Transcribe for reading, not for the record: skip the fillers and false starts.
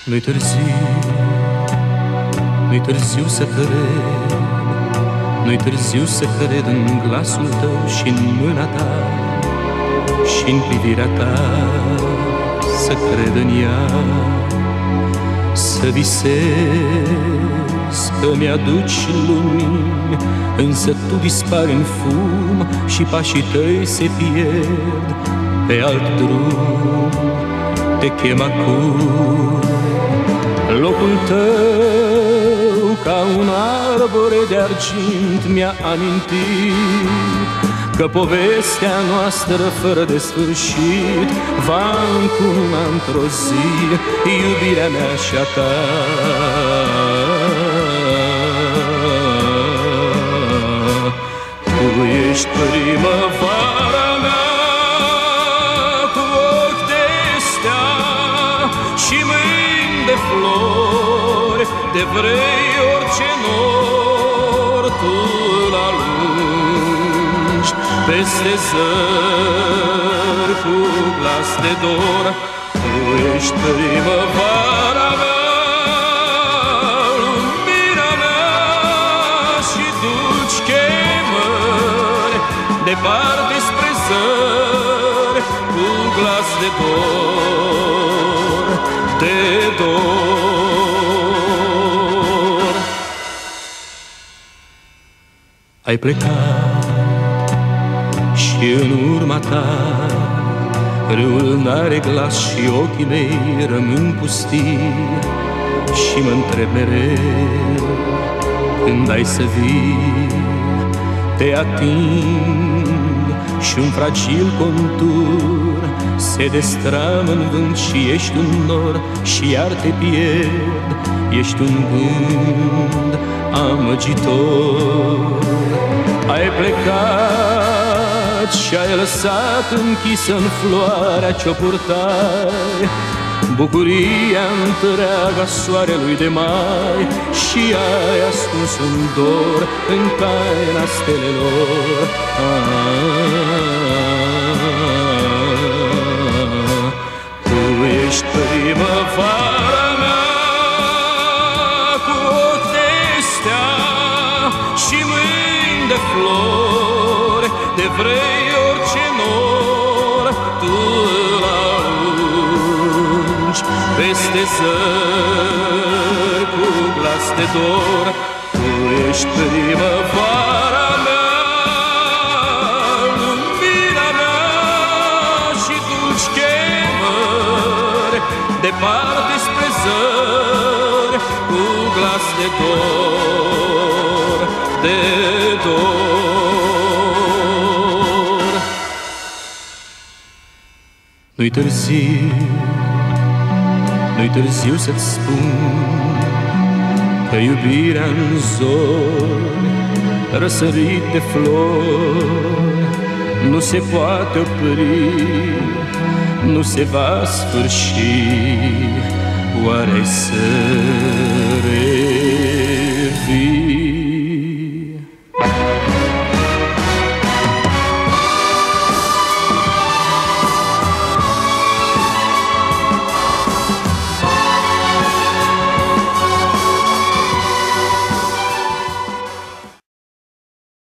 Nu-i târziu să cred, nu-i târziu să cred în glasul tău și în mâna ta și în privirea ta, să cred în ea, să visez că mi-aduci lumini, însă tu dispari în fum și pașii tăi se pierd pe alt drum. Te chem acum, locul tău ca un arbore de argint mi-a amintit că povestea noastră fără de sfârșit va încuna într-o zi iubirea mea și a ta. Tu ești primăvara mea cu ochi de stea și mâini de flori, de vrei orice nor tu îl alungi peste zări cu glas de dor. Tu ești primăvara mea, lumina mea și duci chemări departe spre zări cu glas de dor, de dor. Ai plecat și în urma ta râul n-are glas și ochii mei rămân pustii și mă întreb mereu când ai să vii. Te ating și un fragil contur se destramă în vânt și ești un nor și iar te pierd. Ești un gând amăgitor. Ai plecat și ai lăsat închisă în floarea ce-o purtai bucuria întreaga soarelui de mai și ai ascuns un dor în taina stelelor. Tu ești primăvara mea cu ochi de stea și mâini de flori, de vrei orice nor tu îl alungi peste zări cu glas de dor. Tu ești primăvara mea, lumina mea și duci chemări departe spre zări cu glas de dor, de dor. Nu-i târziu, nu-i târziu să-ți spun că iubirea-n zori, răsărit de flori, nu se poate opri, nu se va sfârși. Oare să